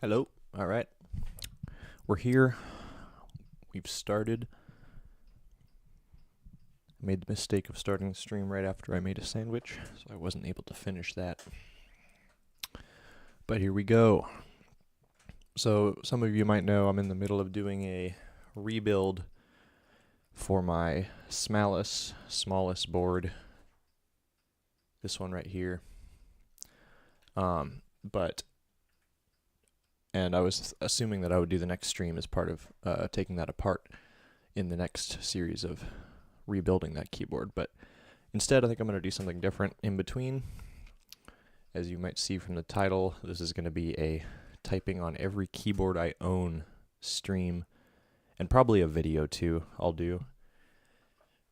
Hello. All right. We're here. We've started. I made the mistake of starting the stream right after I made a sandwich, so I wasn't able to finish that. But here we go. So some of you might know I'm in the middle of doing a rebuild for my smAllice board. This one right here. And I was assuming that I would do the next stream as part of taking that apart in the next series of rebuilding that keyboard. But instead, I think I'm going to do something different in between. As you might see from the title, this is going to be a typing on every keyboard I own stream, and probably a video too I'll do.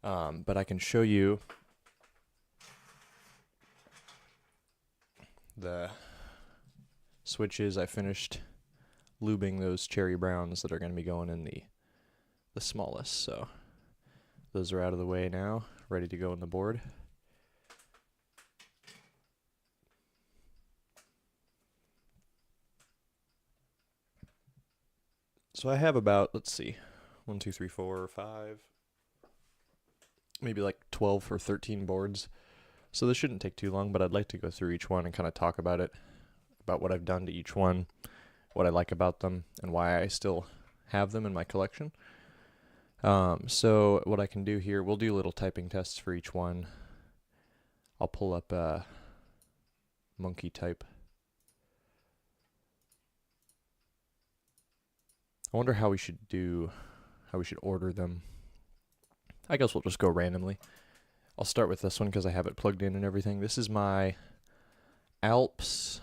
But I can show you the switches. I finished lubing those cherry browns that are going to be going in the smAllice. So those are out of the way now, ready to go on the board. So I have about, let's see, 1, 2, 3, 4, 5, maybe like 12 or 13 boards. So this shouldn't take too long, but I'd like to go through each one and kind of talk about it, about what I've done to each one, what I like about them, and why I still have them in my collection. So what I can do here, we'll do little typing tests for each one. I'll pull up monkey type. I wonder how we should order them. I guess we'll just go randomly. I'll start with this one because I have it plugged in and everything. This is my Alps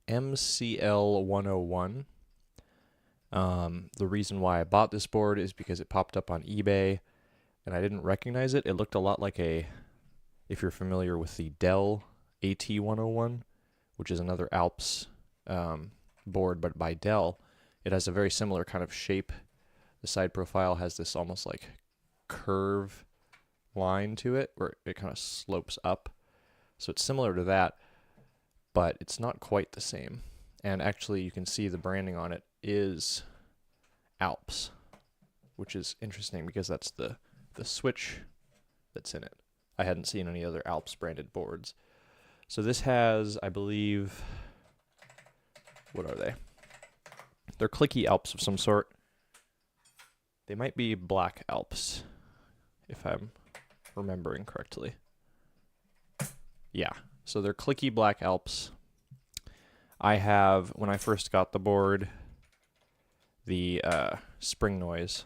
MCL 101. The reason why I bought this board is because it popped up on eBay and I didn't recognize it. It looked a lot like if you're familiar with the Dell AT101, which is another Alps board, but by Dell. It has a very similar kind of shape. The side profile has this almost like curve line to it where it kind of slopes up. So it's similar to that, but it's not quite the same. And actually you can see the branding on it is Alps, which is interesting because that's the switch that's in it. I hadn't seen any other Alps branded boards. So this has, I believe, what are they? They're clicky Alps of some sort. They might be black Alps, if I'm remembering correctly. Yeah, so they're clicky black Alps. I have, when I first got the board, the spring noise,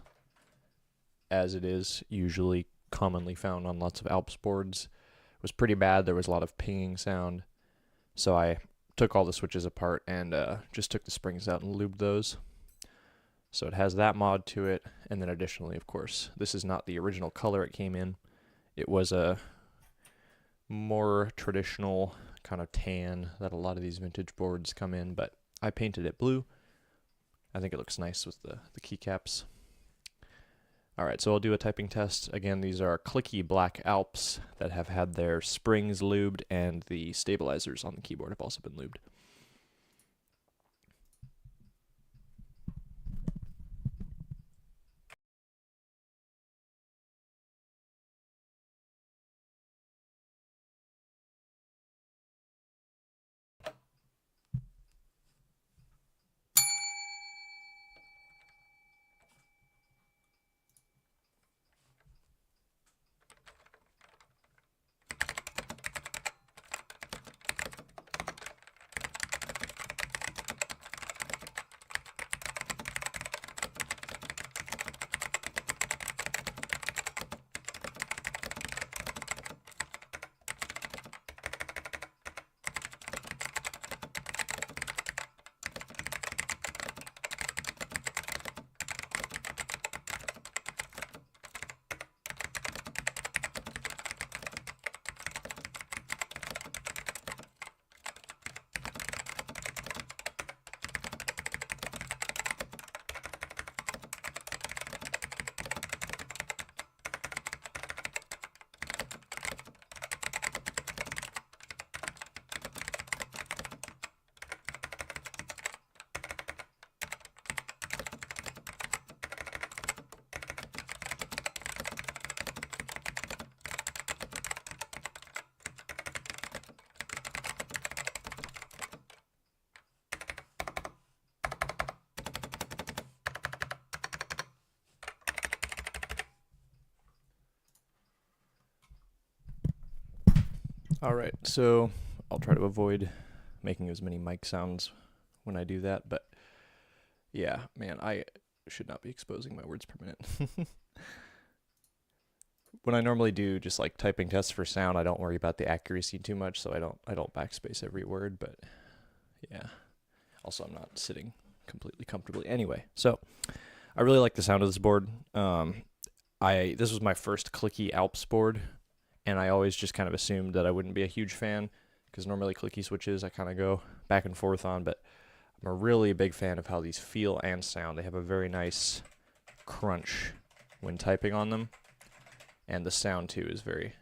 as it is usually commonly found on lots of Alps boards, was pretty bad. There was a lot of pinging sound. So I took all the switches apart and just took the springs out and lubed those. So it has that mod to it, and then additionally, of course, this is not the original color it came in. It was a more traditional kind of tan that a lot of these vintage boards come in, but I painted it blue. I think it looks nice with the keycaps. Alright, so I'll do a typing test. Again, these are clicky black Alps that have had their springs lubed, and the stabilizers on the keyboard have also been lubed. Alright, so I'll try to avoid making as many mic sounds when I do that, but yeah, man, I should not be exposing my words per minute. When I normally do just like typing tests for sound, I don't worry about the accuracy too much, so I don't backspace every word, but yeah. Also, I'm not sitting completely comfortably. Anyway, so I really like the sound of this board. This was my first clicky Alps board, and I always just kind of assumed that I wouldn't be a huge fan because normally clicky switches I kind of go back and forth on, but I'm a really big fan of how these feel and sound. They have a very nice crunch when typing on them, and the sound too is a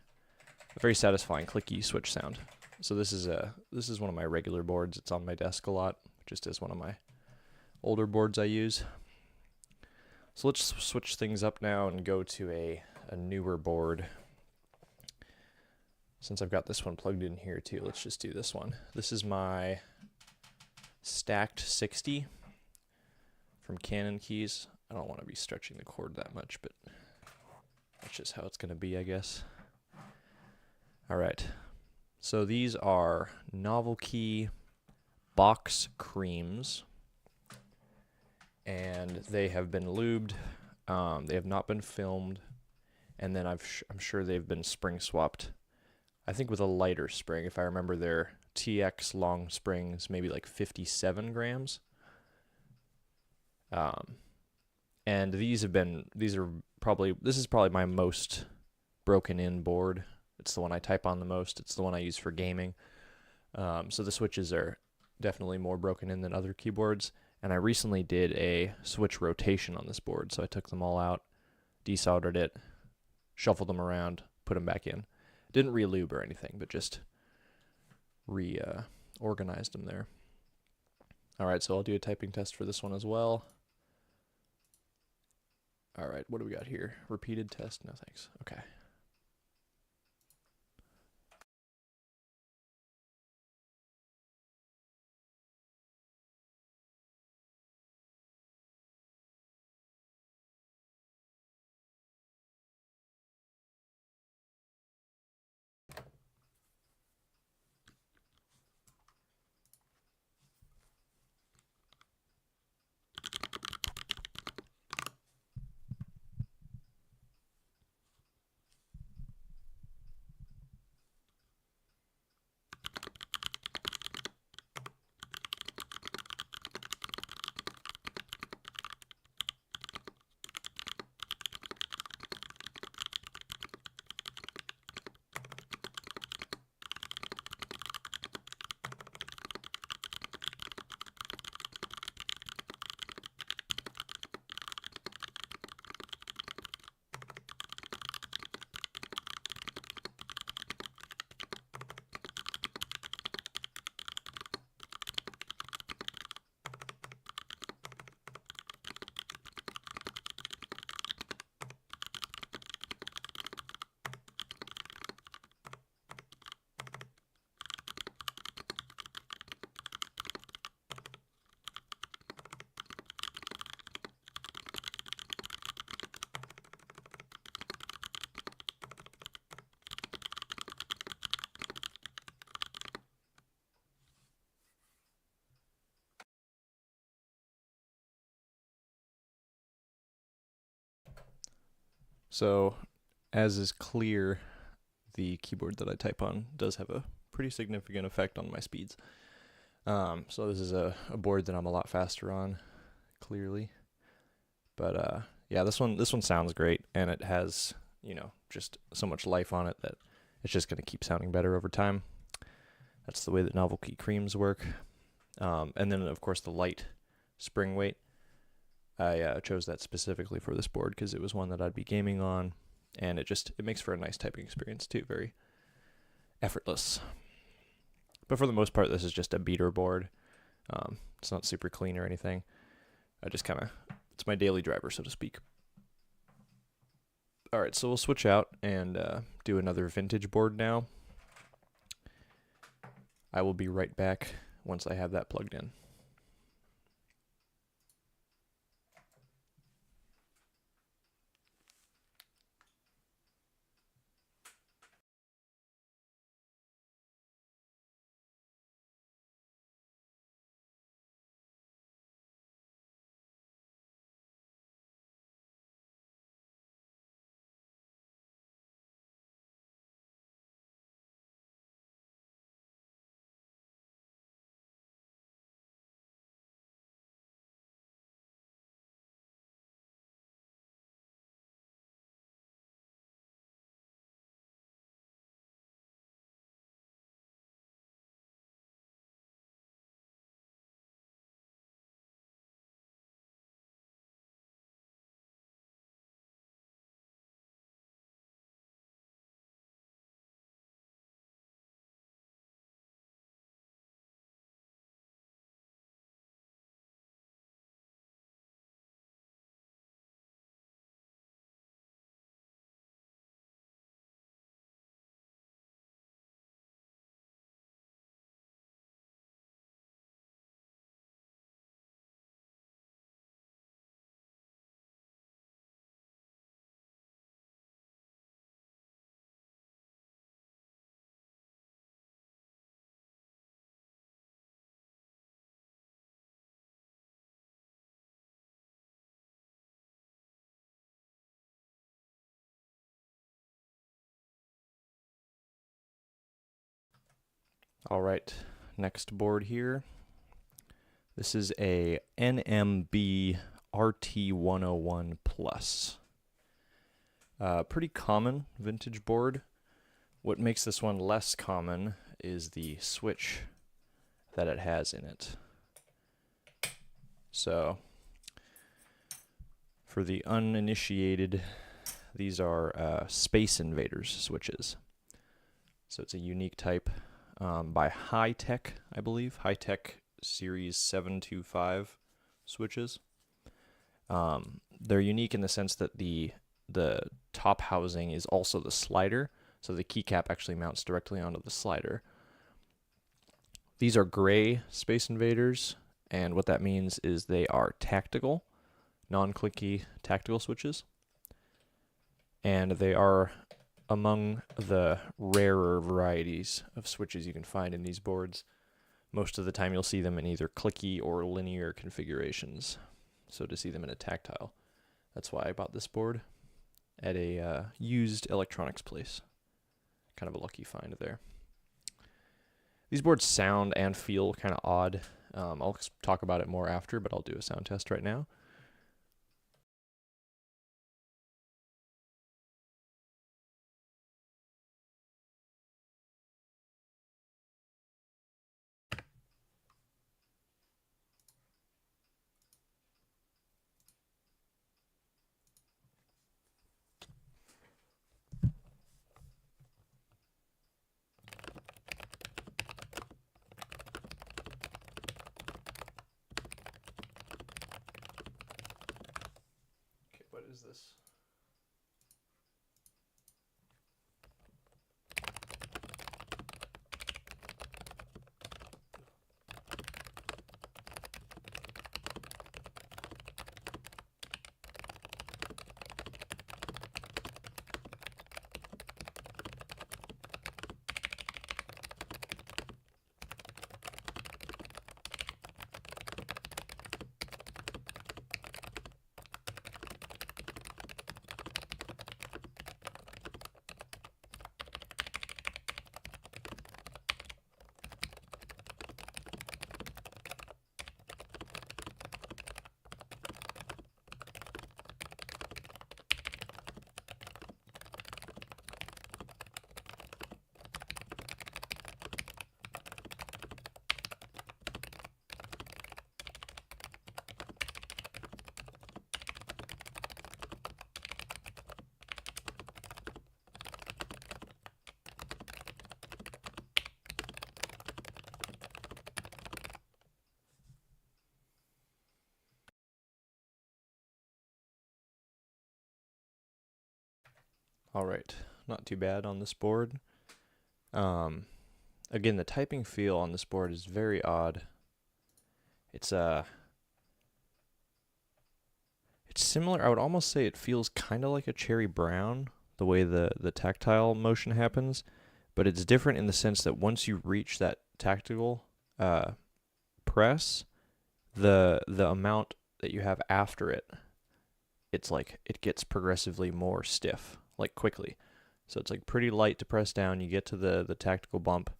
very satisfying clicky switch sound. So this is one of my regular boards. It's on my desk a lot, just as one of my older boards I use. So let's switch things up now and go to a newer board. Since I've got this one plugged in here too, let's just do this one. This is my Stacked 60 from Canon Keys. I don't want to be stretching the cord that much, but that's just how it's going to be, I guess. All right. So these are Novel Key box creams, and they have been lubed. They have not been filmed, and then I'm sure they've been spring swapped. I think with a lighter spring, if I remember their TX long springs, maybe like 57 grams. And this is probably my most broken in board. It's the one I type on the most. It's the one I use for gaming. So the switches are definitely more broken in than other keyboards. And I recently did a switch rotation on this board. So I took them all out, desoldered it, shuffled them around, put them back in. Didn't re-lube or anything, but just organized them there. All right, so I'll do a typing test for this one as well. All right, what do we got here? Repeated test? No thanks. Okay. So, as is clear, the keyboard that I type on does have a pretty significant effect on my speeds. So this is a board that I'm a lot faster on, clearly. But yeah, this one sounds great, and it has, just so much life on it that it's just going to keep sounding better over time. That's the way that Novel Key creams work. And then, of course, the light spring weight. I chose that specifically for this board because it was one that I'd be gaming on, and it makes for a nice typing experience too, very effortless. But for the most part, this is just a beater board. It's not super clean or anything. It's my daily driver, so to speak. All right, so we'll switch out and do another vintage board now. I will be right back once I have that plugged in. All right, next board here. This is a NMB RT101 Plus. Pretty common vintage board. What makes this one less common is the switch that it has in it. So, for the uninitiated, these are Space Invaders switches. So it's a unique type by High Tech, I believe. High Tech Series 725 switches. They're unique in the sense that the top housing is also the slider, so the keycap actually mounts directly onto the slider. These are gray Space Invaders, and what that means is they are tactical, non-clicky tactical switches, and they are among the rarer varieties of switches you can find in these boards. Most of the time you'll see them in either clicky or linear configurations, so to see them in a tactile. That's why I bought this board at a used electronics place. Kind of a lucky find there. These boards sound and feel kind of odd. I'll talk about it more after, but I'll do a sound test right now. Okay, what is this? All right, not too bad on this board. Again, the typing feel on this board is very odd. It's similar. I would almost say it feels kind of like a cherry brown, the way the tactile motion happens, but it's different in the sense that once you reach that tactical press, the amount that you have after it, it's like it gets progressively more stiff, like quickly. So it's like pretty light to press down. You get to the tactical bump,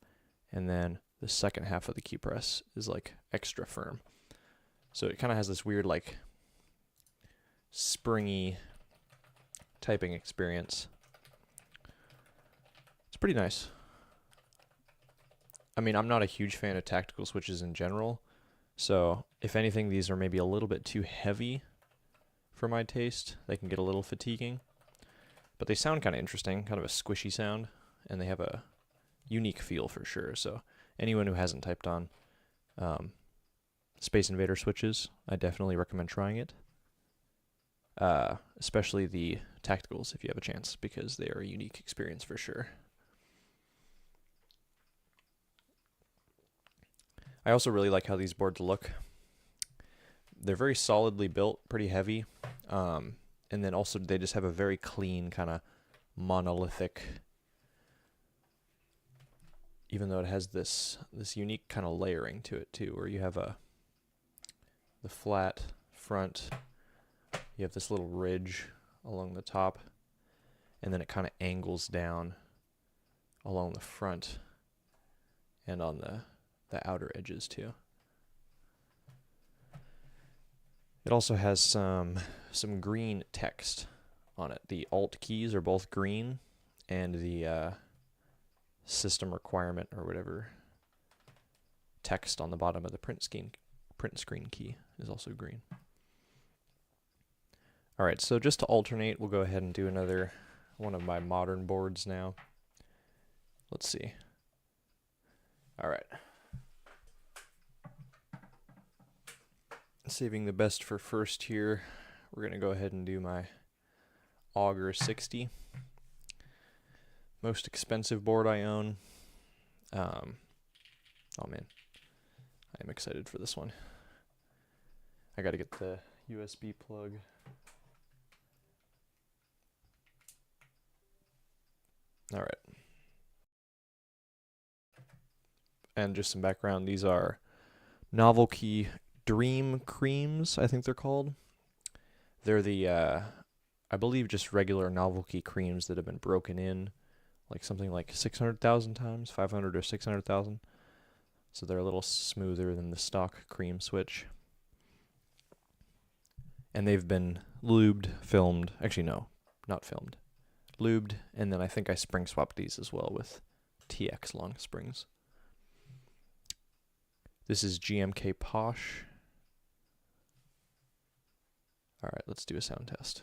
and then the second half of the key press is like extra firm. So it kind of has this weird like springy typing experience. It's pretty nice. I mean, I'm not a huge fan of tactical switches in general, so if anything, these are maybe a little bit too heavy for my taste. They can get a little fatiguing, but they sound kind of interesting, kind of a squishy sound, and they have a unique feel for sure. So anyone who hasn't typed on Space Invader switches, I definitely recommend trying it. Especially the tacticals if you have a chance, because they are a unique experience for sure. I also really like how these boards look. They're very solidly built, pretty heavy, and then also they just have a very clean kind of monolithic, even though it has this unique kind of layering to it too, where you have the flat front, you have this little ridge along the top, and then it kind of angles down along the front, and on the outer edges too. It also has some green text on it. The Alt keys are both green, and the system requirement or whatever text on the bottom of the print screen key is also green. Alright, so just to alternate, we'll go ahead and do another one of my modern boards now. Let's see. Alright. Saving the best for first here, we're going to go ahead and do my Augur 60. Most expensive board I own. Oh man, I am excited for this one. I gotta get the USB plug. Alright. And just some background, these are Novelty Dream Creams, I think they're called. They're the, I believe, just regular Novelty creams that have been broken in, like something like 600,000 times, 500 or 600,000. So they're a little smoother than the stock cream switch. And they've been lubed, filmed, actually no, not filmed, lubed, and then I think I spring swapped these as well with TX long springs. This is GMK Posh. Alright, let's do a sound test.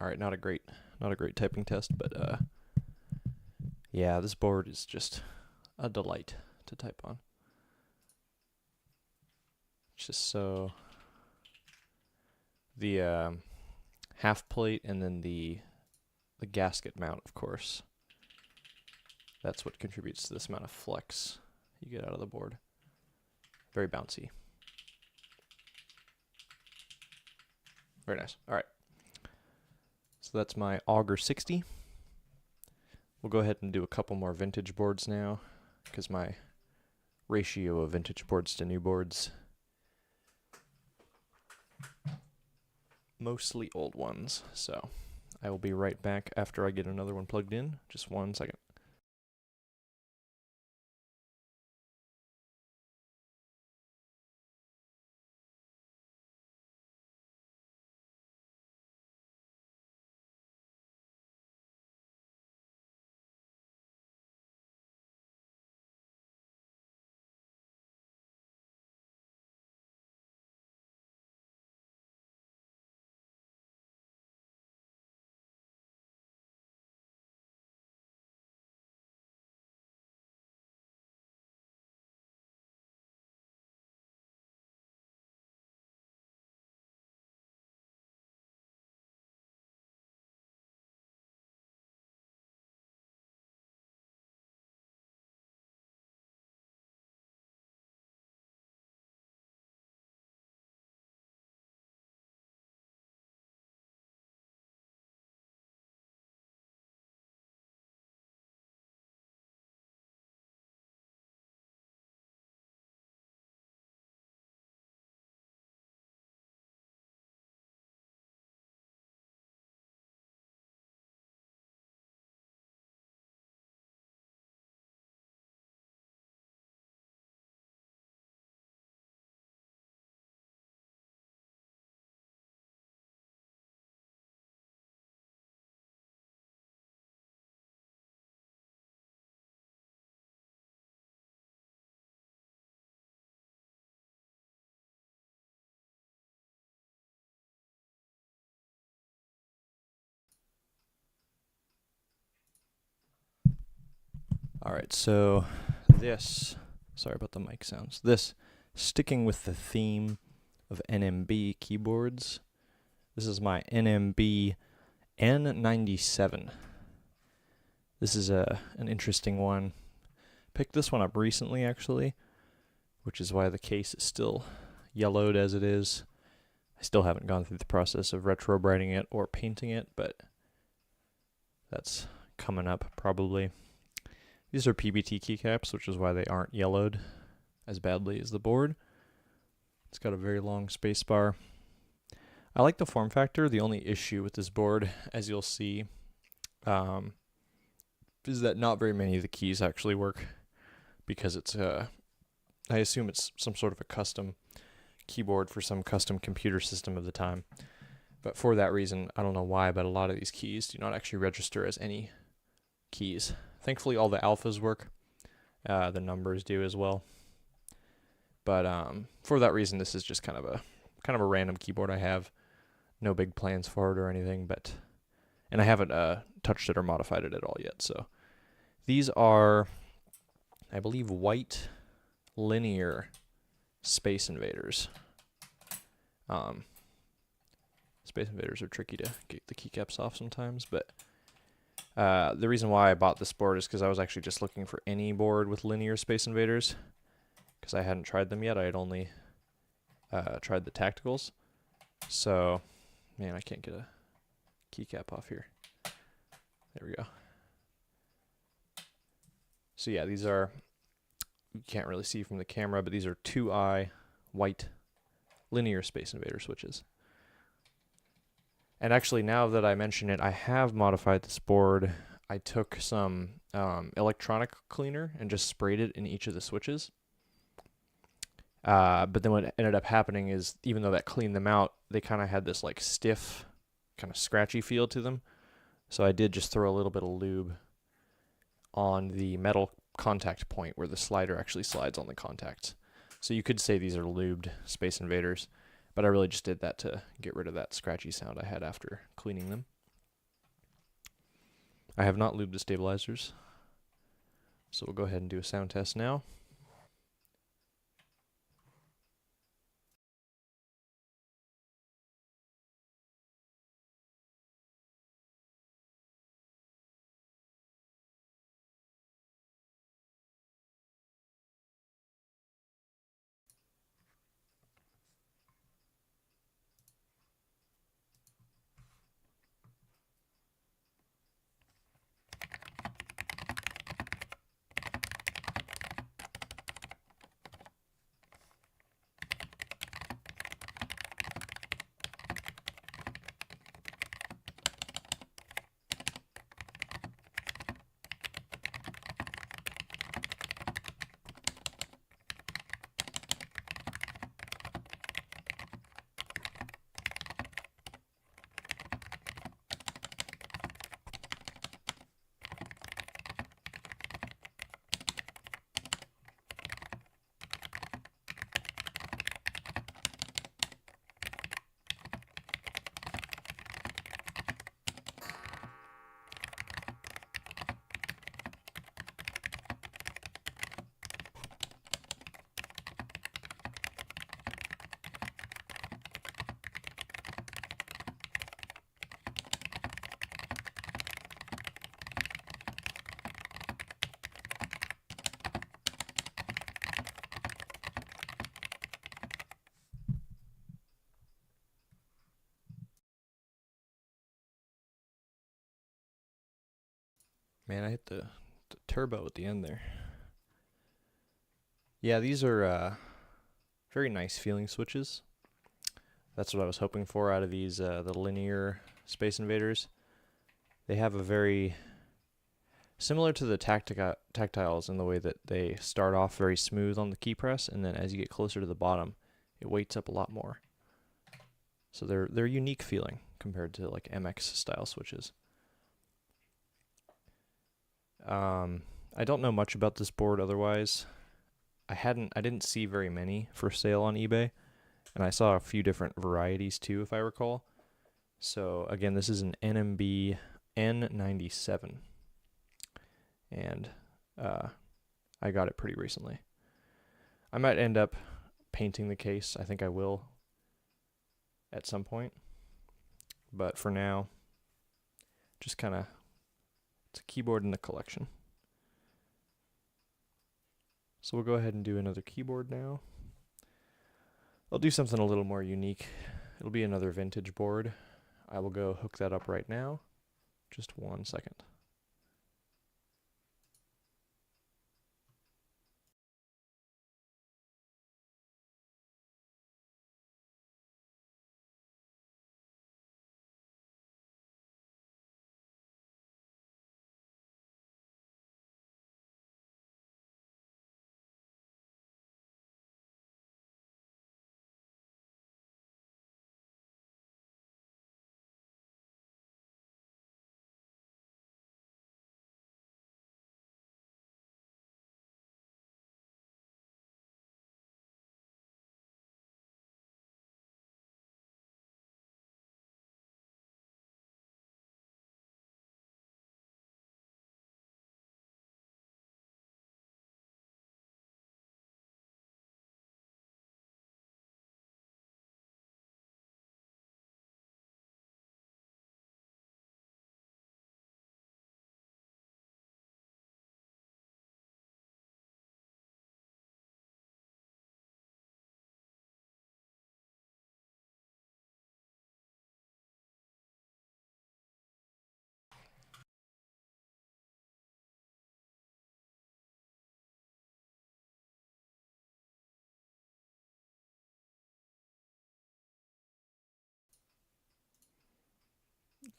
Alright, not a great typing test, but yeah, this board is just a delight to type on. It's just so the half plate and then the gasket mount, of course. That's what contributes to this amount of flex you get out of the board. Very bouncy. Very nice. Alright. So that's my Augur 60. We'll go ahead and do a couple more vintage boards now, because my ratio of vintage boards to new boards, mostly old ones. So I will be right back after I get another one plugged in. Just 1 second. Alright, so this, sorry about the mic sounds, this, sticking with the theme of NMB keyboards, this is my NMB N97. This is an interesting one. Picked this one up recently, actually, which is why the case is still yellowed as it is. I still haven't gone through the process of retro-brighting it or painting it, but that's coming up probably. These are PBT keycaps, which is why they aren't yellowed as badly as the board. It's got a very long space bar. I like the form factor. The only issue with this board, as you'll see, is that not very many of the keys actually work, because it's I assume it's some sort of a custom keyboard for some custom computer system of the time. But for that reason, I don't know why, but a lot of these keys do not actually register as any keys. Thankfully, all the alphas work. The numbers do as well. But for that reason, this is just kind of a random keyboard I have. No big plans for it or anything, and I haven't touched it or modified it at all yet. So these are, I believe, white linear Space Invaders. Space Invaders are tricky to get the keycaps off sometimes, but the reason why I bought this board is because I was actually just looking for any board with linear Space Invaders, because I hadn't tried them yet. I had only tried the tacticals. So, man, I can't get a keycap off here. There we go. So yeah, these are, you can't really see from the camera, but these are 2i white linear Space Invader switches. And actually, now that I mention it, I have modified this board. I took some electronic cleaner and just sprayed it in each of the switches. But then what ended up happening is, even though that cleaned them out, they kind of had this like stiff, kind of scratchy feel to them. So I did just throw a little bit of lube on the metal contact point where the slider actually slides on the contacts. So you could say these are lubed Space Invaders, but I really just did that to get rid of that scratchy sound I had after cleaning them. I have not lubed the stabilizers, so we'll go ahead and do a sound test now. Man, I hit the turbo at the end there. Yeah, these are very nice feeling switches. That's what I was hoping for out of these, the linear Space Invaders. They have a very, similar to the tactiles in the way that they start off very smooth on the key press, and then as you get closer to the bottom, it weights up a lot more. So they're unique feeling compared to like MX style switches. I don't know much about this board otherwise. I didn't see very many for sale on eBay, and I saw a few different varieties too, if I recall. So again, this is an NMB N97, and I got it pretty recently. I might end up painting the case. I think I will at some point. But for now, just kind of, it's a keyboard in the collection. So we'll go ahead and do another keyboard now. I'll do something a little more unique. It'll be another vintage board. I will go hook that up right now. Just 1 second.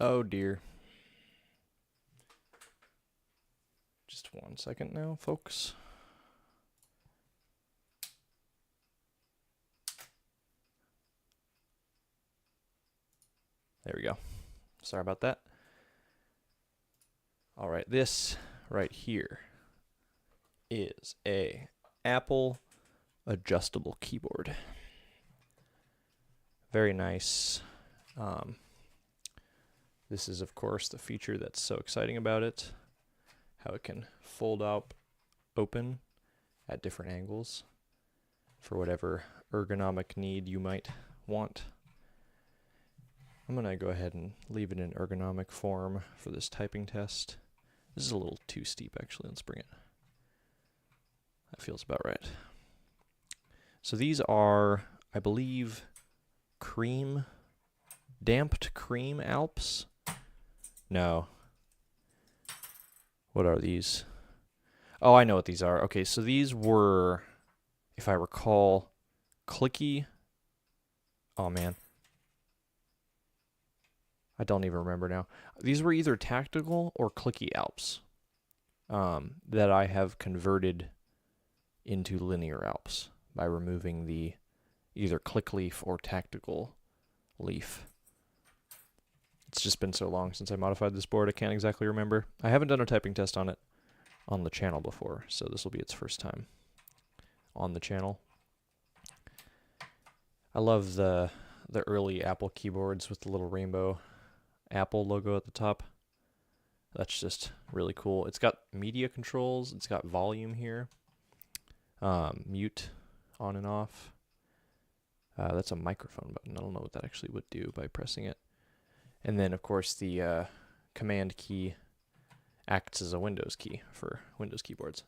Oh dear. Just 1 second now, folks. There we go. Sorry about that. All right, this right here is a Apple adjustable keyboard. Very nice. This is, of course, the feature that's so exciting about it. How it can fold up, open at different angles for whatever ergonomic need you might want. I'm going to go ahead and leave it in ergonomic form for this typing test. This is a little too steep, actually. Let's bring it. That feels about right. So these are, I believe, damped cream Alps. No. What are these? Oh, I know what these are. Okay, so these were, if I recall, clicky. Oh, man. I don't even remember now. These were either tactical or clicky Alps that I have converted into linear Alps by removing the either click leaf or tactical leaf. It's just been so long since I modified this board, I can't exactly remember. I haven't done a typing test on it on the channel before, so this will be its first time on the channel. I love the early Apple keyboards with the little rainbow Apple logo at the top. That's just really cool. It's got media controls. It's got volume here. Mute on and off. That's a microphone button. I don't know what that actually would do by pressing it. And then, of course, the command key acts as a Windows key for Windows keyboards.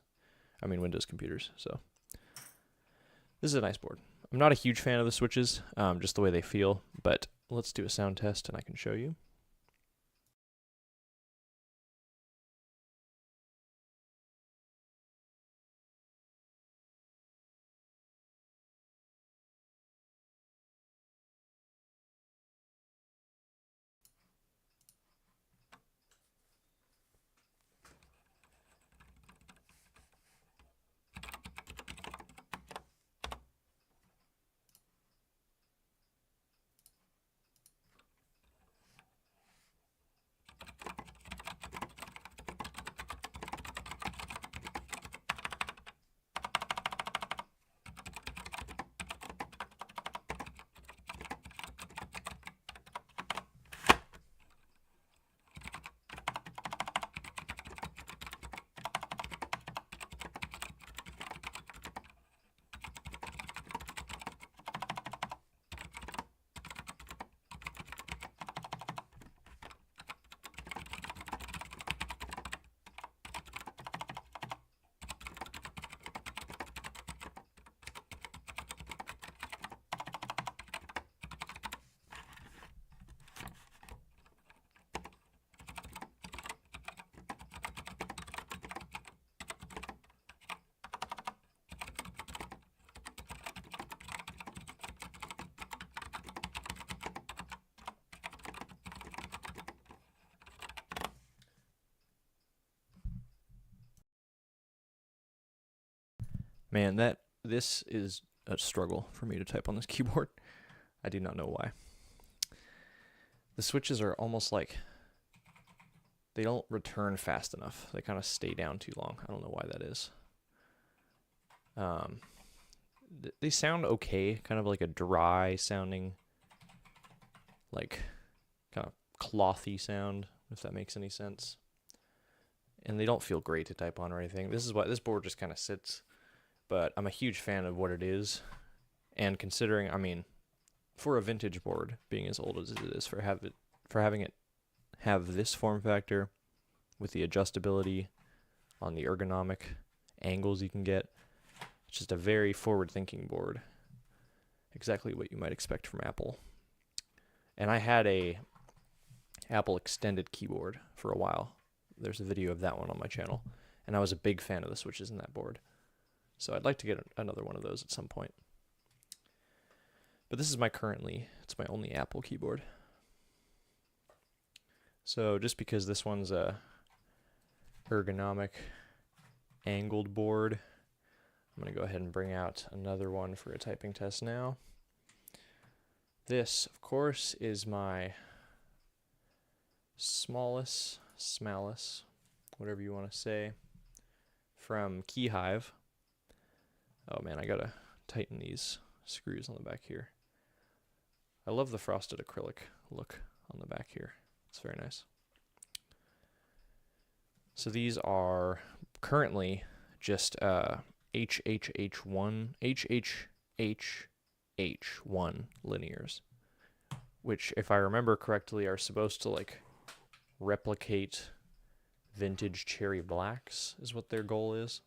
I mean, Windows computers. So this is a nice board. I'm not a huge fan of the switches, just the way they feel, but let's do a sound test and I can show you. Man, this is a struggle for me to type on this keyboard. I do not know why. The switches are almost like they don't return fast enough. They kind of stay down too long. I don't know why that is. They sound okay, kind of like a dry sounding, like kind of clothy sound, if that makes any sense. And they don't feel great to type on or anything. This is why this board just kind of sits, but I'm a huge fan of what it is. And considering, I mean, for a vintage board, being as old as it is, for having it have this form factor with the adjustability on the ergonomic angles you can get, it's just a very forward-thinking board. Exactly what you might expect from Apple. And I had a Apple extended keyboard for a while. There's a video of that one on my channel, and I was a big fan of the switches in that board. So I'd like to get another one of those at some point. But this is it's my only Apple keyboard. So just because this one's a ergonomic angled board, I'm going to go ahead and bring out another one for a typing test now. This, of course, is my smAllice, whatever you want to say, from Keyhive. Oh man, I gotta tighten these screws on the back here. I love the frosted acrylic look on the back here. It's very nice. So these are currently just HHH1 linears, which, if I remember correctly, are supposed to like replicate vintage cherry blacks, is what their goal is.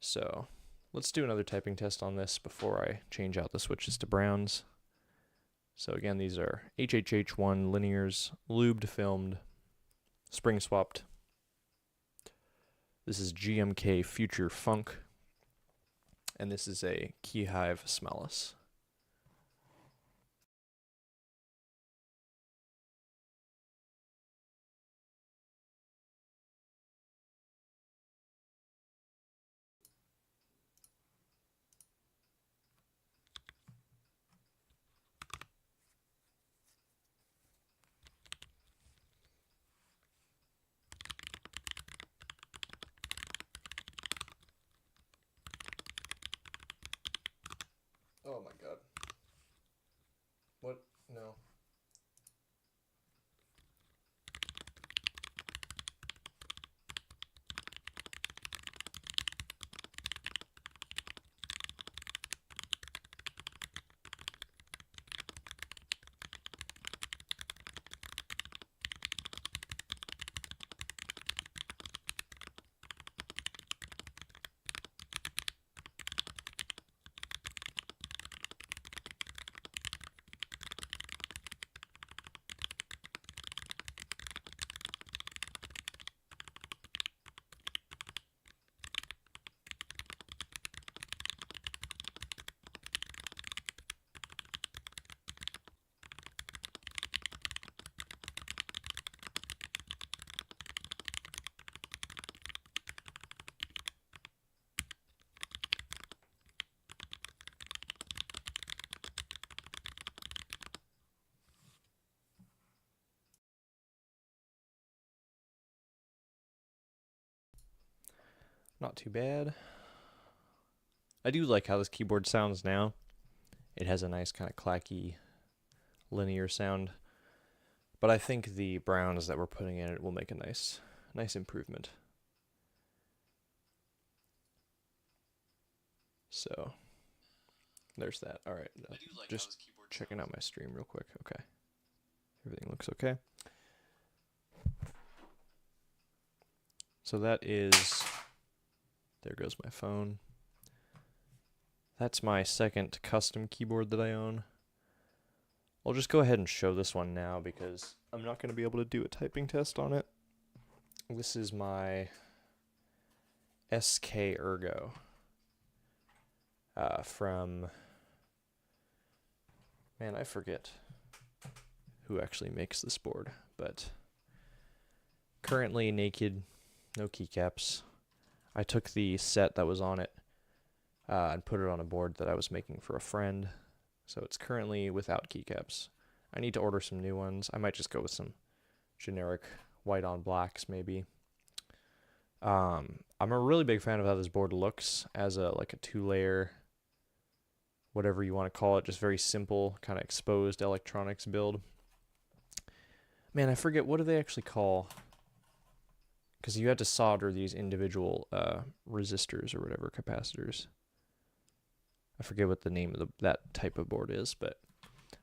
So let's do another typing test on this before I change out the switches to browns. So again, these are HHH1 linears, lubed, filmed, spring swapped. This is GMK Future Funk, and this is a Keyhive smAllice. Oh my god. What? No. Not too bad. I do like how this keyboard sounds now. It has a nice kind of clacky, linear sound. But I think the browns that we're putting in it will make a nice improvement. So, there's that. All right, just checking out my stream real quick. Okay, everything looks okay. So that is, there goes my phone. That's my second custom keyboard that I own. I'll just go ahead and show this one now because I'm not going to be able to do a typing test on it. This is my SK Ergo from, man, I forget who actually makes this board, but currently naked, no keycaps. I took the set that was on it and put it on a board that I was making for a friend. So it's currently without keycaps. I need to order some new ones. I might just go with some generic white on blacks maybe. I'm a really big fan of how this board looks as a like a 2-layer, whatever you want to call it, just very simple kind of exposed electronics build. Man, I forget, what do they actually call? Because you had to solder these individual resistors or whatever, capacitors. I forget what the name of that type of board is, but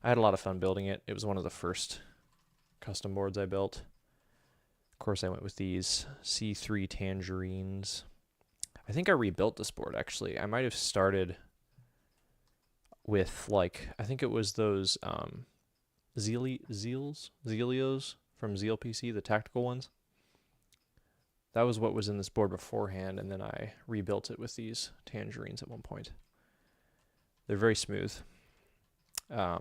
I had a lot of fun building it. It was one of the first custom boards I built. Of course, I went with these C3 tangerines. I think I rebuilt this board, actually. I might have started with, like, I think it was those Zelios from Zeal PC, the tactical ones. That was what was in this board beforehand, and then I rebuilt it with these tangerines at one point. They're very smooth.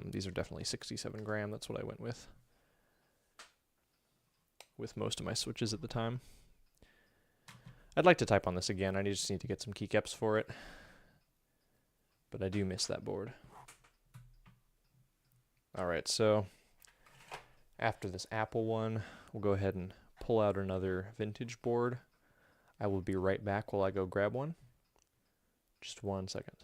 These are definitely 67 gram. That's what I went with most of my switches at the time. I'd like to type on this again. I just need to get some keycaps for it. But I do miss that board. Alright, so after this Apple one, we'll go ahead and pull out another vintage board. I will be right back while I go grab one. Just 1 second.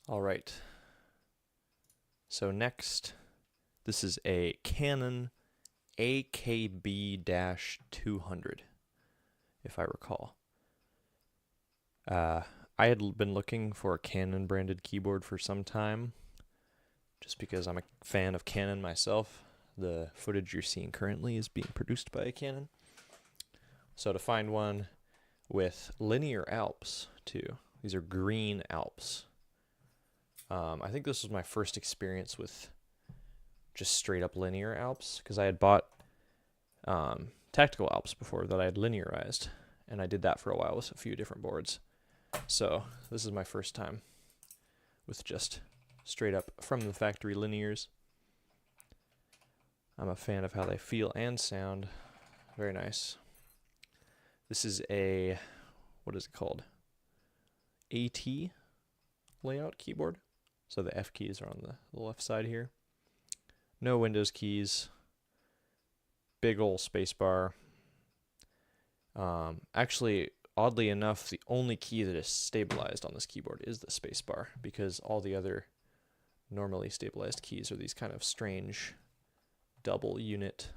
All right. So next, this is a Canon AKB-200, if I recall. I had been looking for a Canon branded keyboard for some time, just because I'm a fan of Canon myself. The footage you're seeing currently is being produced by a Canon. So to find one with linear Alps, too. These are green Alps. I think this was my first experience with just straight up linear Alps, because I had bought tactical Alps before that I had linearized, and I did that for a while with a few different boards. So this is my first time with just straight up from the factory linears. I'm a fan of how they feel and sound. Very nice. This is a, what is it called? AT layout keyboard. So the F keys are on the left side here. No Windows keys. Big ol' spacebar. Actually, oddly enough, the only key that is stabilized on this keyboard is the spacebar, because all the other normally stabilized keys are these kind of strange double unit,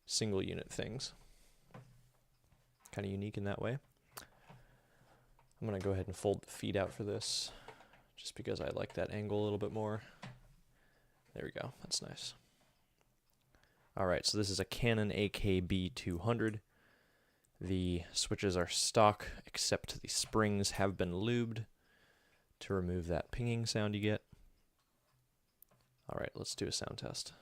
single unit things. Kind of unique in that way. I'm going to go ahead and fold the feet out for this, just because I like that angle a little bit more. There we go. That's nice. Alright, so this is a Canon AKB-200. The switches are stock, except the springs have been lubed to remove that pinging sound you get. Alright, let's do a sound test.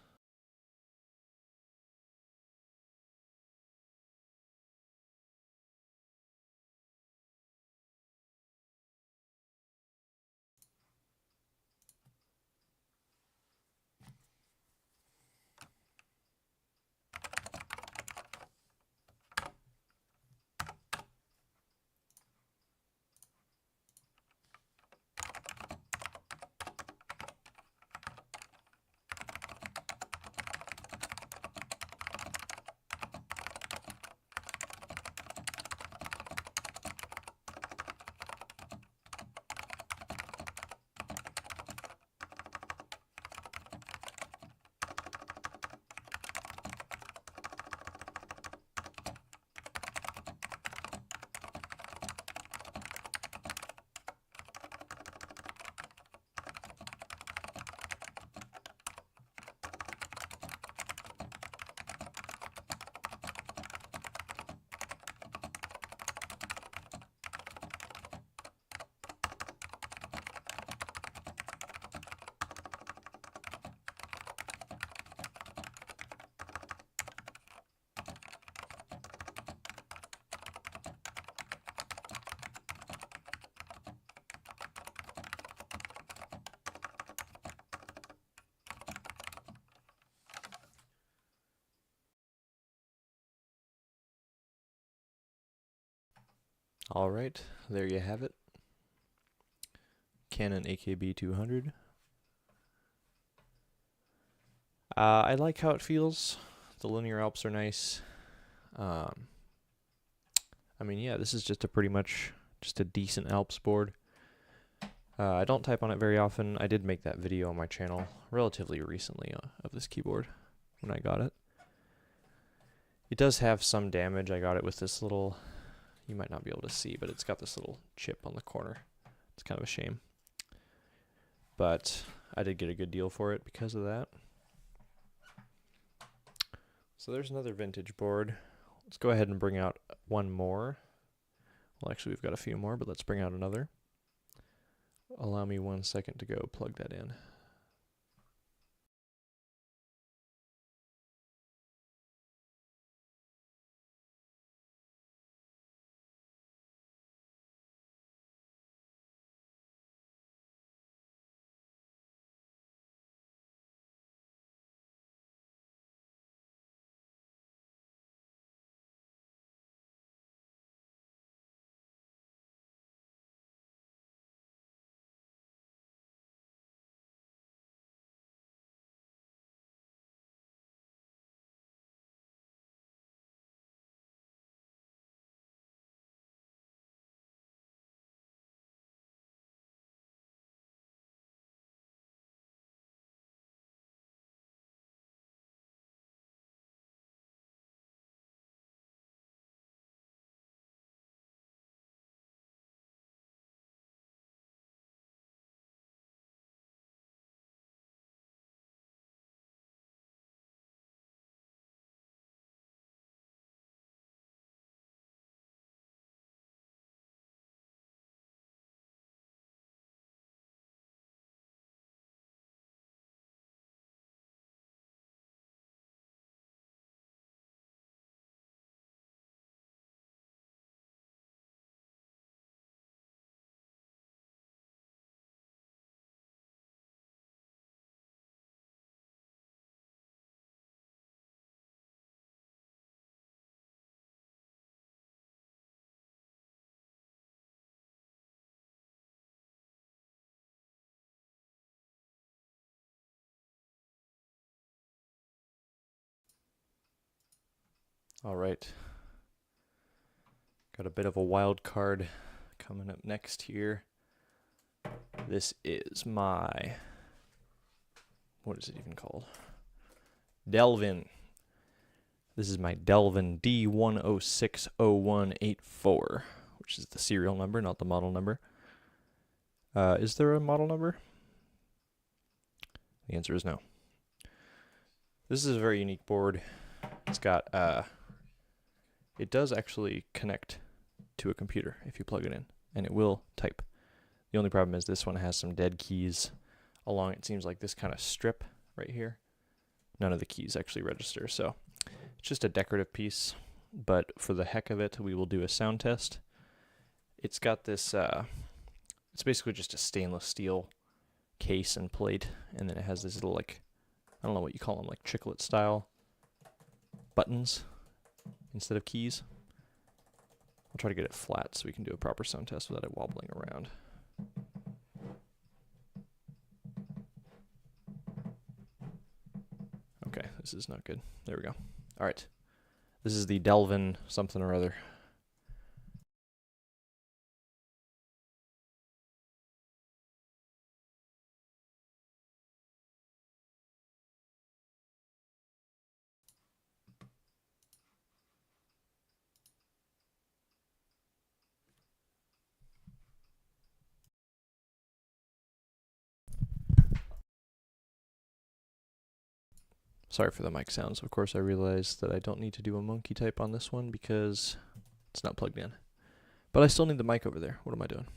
Alright, there you have it. Canon AKB 200. I like how it feels. The linear Alps are nice. I mean, yeah, this is just a pretty much just a decent Alps board. I don't type on it very often. I did make that video on my channel relatively recently of this keyboard when I got it. It does have some damage. I got it with this little, you might not be able to see, but it's got this little chip on the corner. It's kind of a shame. But I did get a good deal for it because of that. So there's another vintage board. Let's go ahead and bring out one more. Well, actually, we've got a few more, but let's bring out another. Allow me 1 second to go plug that in. All right. Got a bit of a wild card coming up next here. This is my, what is it even called? Delvin. This is my Delvin D1060184, which is the serial number, not the model number. Is there a model number? The answer is no. This is a very unique board. It's got, it does actually connect to a computer if you plug it in, and it will type. The only problem is this one has some dead keys along, it seems like this kind of strip right here. None of the keys actually register, so it's just a decorative piece, but for the heck of it, we will do a sound test. It's got this, it's basically just a stainless steel case and plate, and then it has this little, like, I don't know what you call them, like chiclet style buttons instead of keys. I'll try to get it flat so we can do a proper sound test without it wobbling around. Okay, this is not good. There we go. All right. This is the Delvin something or other. Sorry for the mic sounds. Of course, I realize that I don't need to do a monkey type on this one because it's not plugged in. But I still need the mic over there. What am I doing?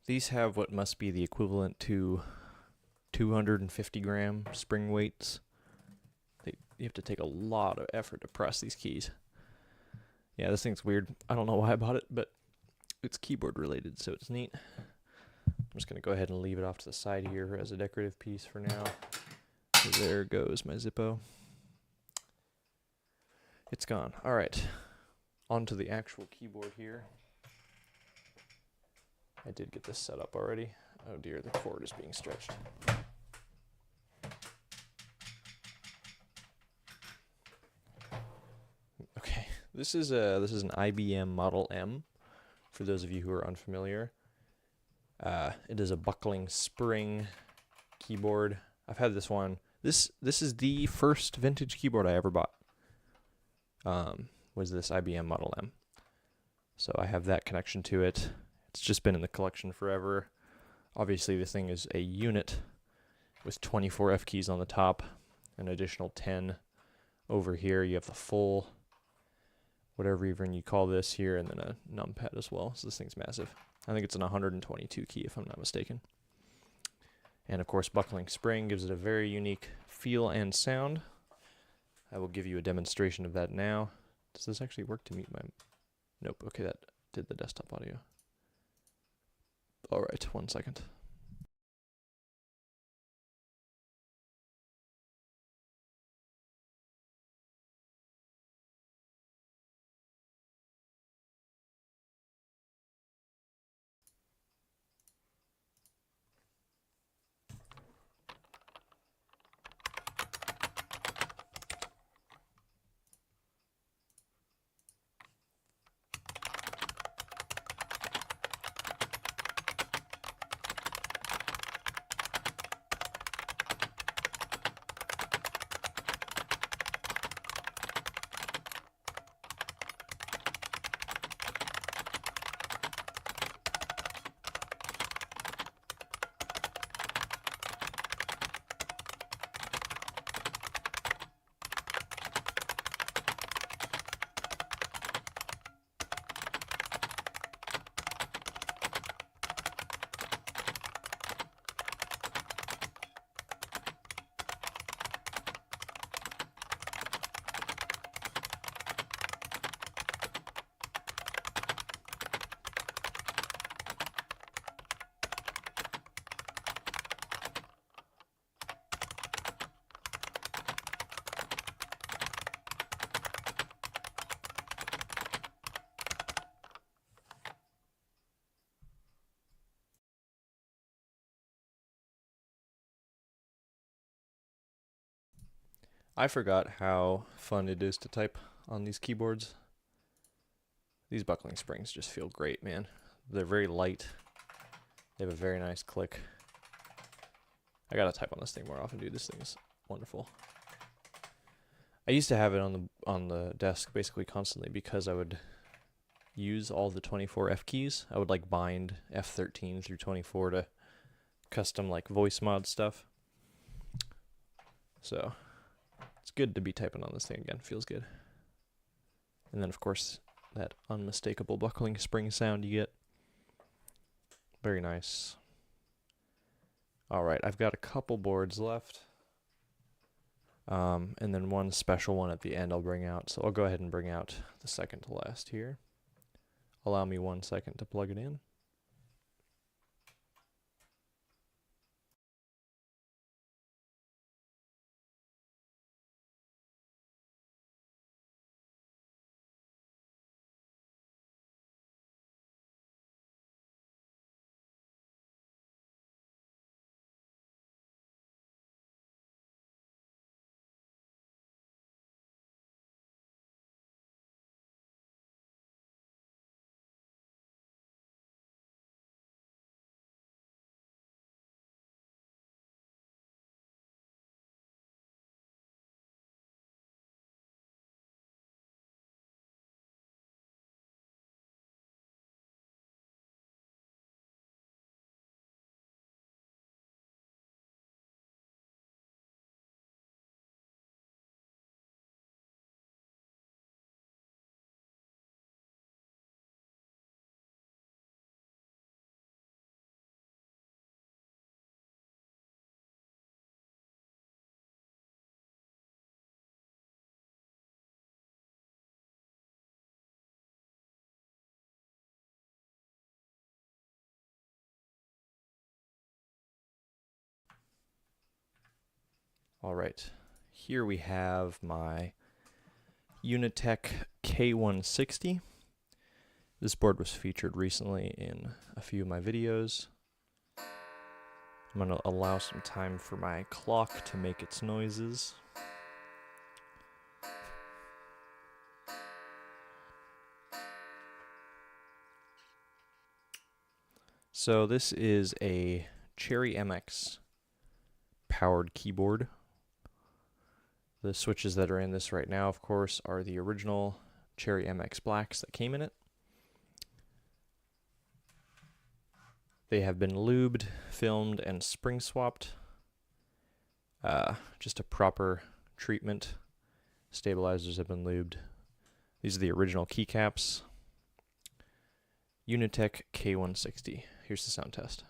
These have what must be the equivalent to 250-gram spring weights. You have to take a lot of effort to press these keys. Yeah, this thing's weird. I don't know why I bought it, but it's keyboard related, so it's neat. I'm just going to go ahead and leave it off to the side here as a decorative piece for now. So there goes my Zippo. It's gone. All right, on to the actual keyboard here. I did get this set up already. Oh dear, the cord is being stretched. Okay, this is an IBM Model M. For those of you who are unfamiliar, it is a buckling spring keyboard. I've had this one. This is the first vintage keyboard I ever bought. Was this IBM Model M. So I have that connection to it. It's just been in the collection forever. Obviously, this thing is a unit with 24 F keys on the top, an additional 10 over here. You have the full, whatever even you call this here, and then a numpad as well. So this thing's massive. I think it's an 122 key if I'm not mistaken. And of course, buckling spring gives it a very unique feel and sound. I will give you a demonstration of that now. Does this actually work to meet my... Nope, okay, that did the desktop audio. All right, 1 second. I forgot how fun it is to type on these keyboards. These buckling springs just feel great, man. They're very light. They have a very nice click. I gotta type on this thing more often, dude. This thing is wonderful. I used to have it on the desk basically constantly because I would use all the 24 F keys. I would like bind F13 through 24 to custom like voice mod stuff. So it's good to be typing on this thing again. Feels good. And then of course that unmistakable buckling spring sound you get. Very nice. Alright, I've got a couple boards left. And then one special one at the end I'll bring out. So I'll go ahead and bring out the second to last here. Allow me 1 second to plug it in. Alright, here we have my Unitech K160. This board was featured recently in a few of my videos. I'm going to allow some time for my clock to make its noises. So this is a Cherry MX powered keyboard. The switches that are in this right now, of course, are the original Cherry MX blacks that came in it. They have been lubed, filmed, and spring swapped. Just a proper treatment. Stabilizers have been lubed. These are the original keycaps. Unitech K160. Here's the sound test.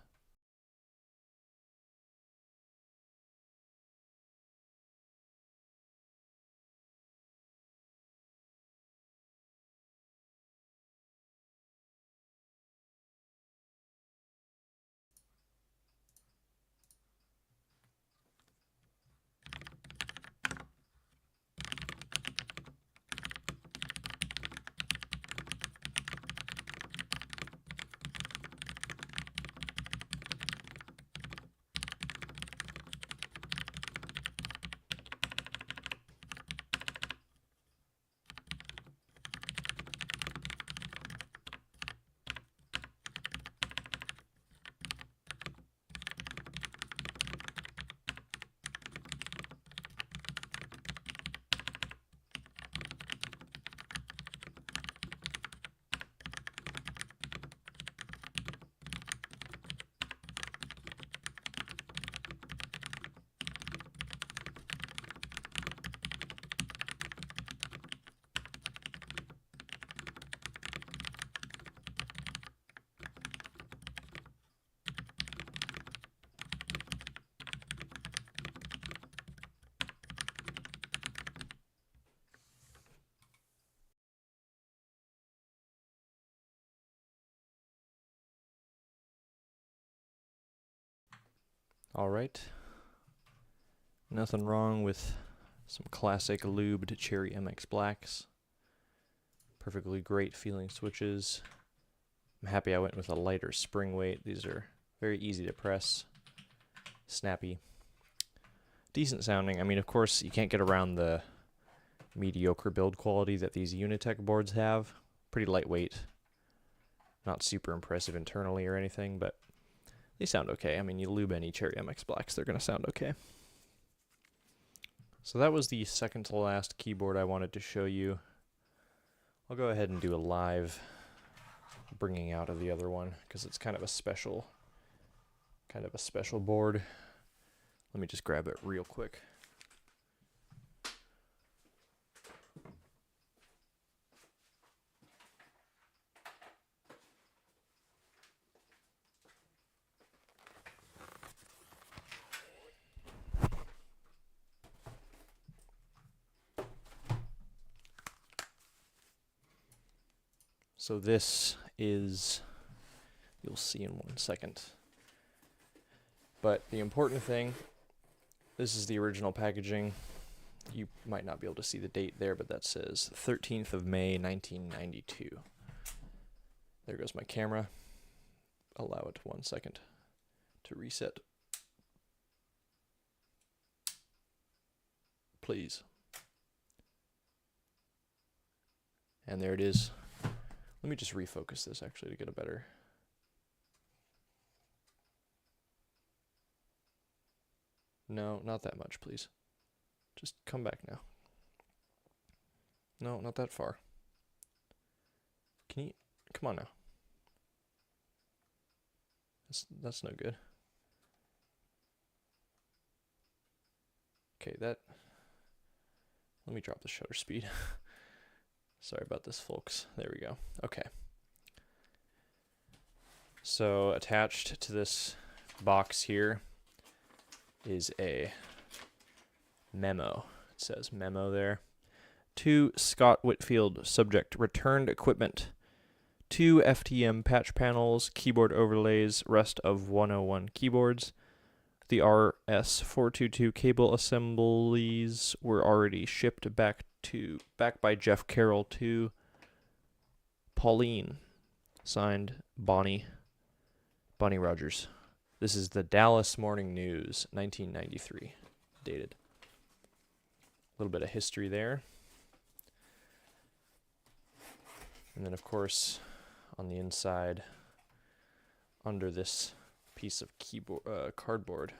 Alright, nothing wrong with some classic lubed Cherry MX blacks. Perfectly great feeling switches. I'm happy I went with a lighter spring weight. These are very easy to press, snappy, decent sounding. I mean, of course, you can't get around the mediocre build quality that these Unitech boards have. Pretty lightweight, not super impressive internally or anything, but they sound okay. I mean, you lube any Cherry MX blacks, they're going to sound okay. So that was the second to last keyboard I wanted to show you. I'll go ahead and do a live bringing out of the other one because it's kind of a special board. Let me just grab it real quick. So this is, you'll see in 1 second. But the important thing, this is the original packaging. You might not be able to see the date there, but that says 13th of May, 1992. There goes my camera. Allow it 1 second to reset. Please. And there it is. Let me just refocus this actually to get a better. No, not that much, please. Just come back now. No, not that far. Can you, come on now. That's no good. Okay, let me drop the shutter speed. Sorry about this, folks. There we go. Okay. So attached to this box here is a memo. It says memo there. To Scott Whitfield, subject, returned equipment. 2 FTM patch panels, keyboard overlays, rest of 101 keyboards. The RS422 cable assemblies were already shipped back by Jeff Carroll to Pauline. Signed, Bonnie Rogers. This is the Dallas Morning News, 1993, dated. A little bit of history there. And then, of course, on the inside, under this piece of cardboard,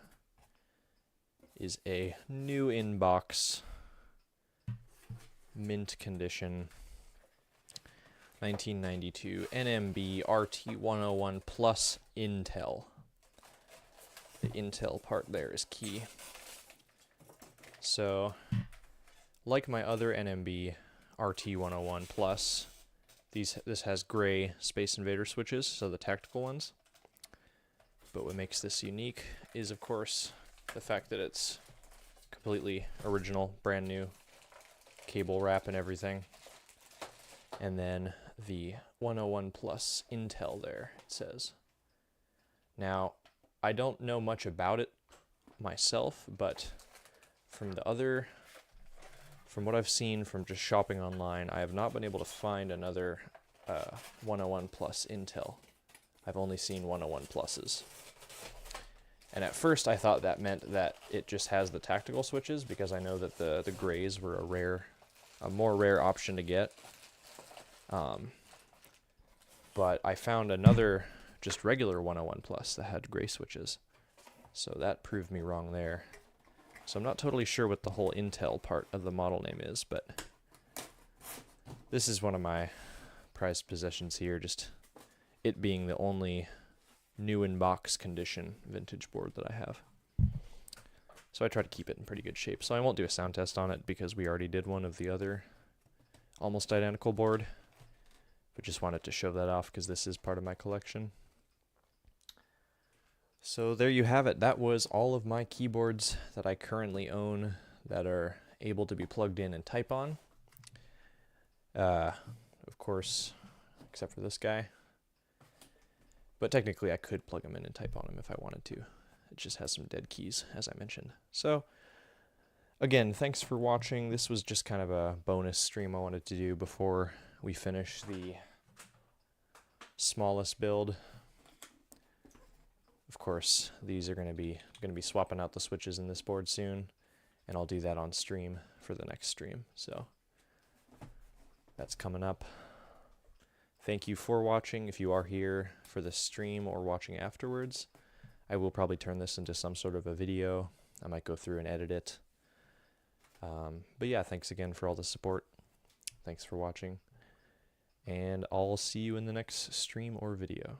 is a new inbox, mint condition, 1992 NMB RT101 Plus Intel. The Intel part there is key. So, like my other NMB RT101 Plus, this has gray Space Invader switches, so the tactical ones. But what makes this unique is, of course, the fact that it's completely original, brand new cable wrap and everything. And then the 101 Plus Intel there, it says. Now, I don't know much about it myself, but from what I've seen from just shopping online, I have not been able to find another 101 Plus Intel. I've only seen 101 Pluses. And at first I thought that meant that it just has the tactical switches, because I know that the grays were a more rare option to get. But I found another just regular 101 Plus that had gray switches. So that proved me wrong there. So I'm not totally sure what the whole Intel part of the model name is, but this is one of my prized possessions here, just it being the only new in box condition vintage board that I have. So I try to keep it in pretty good shape. So I won't do a sound test on it because we already did one of the other almost identical board, but just wanted to show that off because this is part of my collection. So there you have it. That was all of my keyboards that I currently own that are able to be plugged in and type on. Of course, except for this guy. But technically I could plug them in and type on them if I wanted to. It just has some dead keys, as I mentioned. So, again, thanks for watching. This was just kind of a bonus stream I wanted to do before we finish the smAllice build. Of course, these are going to be swapping out the switches in this board soon, and I'll do that on stream for the next stream. So that's coming up. Thank you for watching. If you are here for the stream or watching afterwards, I will probably turn this into some sort of a video. I might go through and edit it. But yeah, thanks again for all the support. Thanks for watching. And I'll see you in the next stream or video.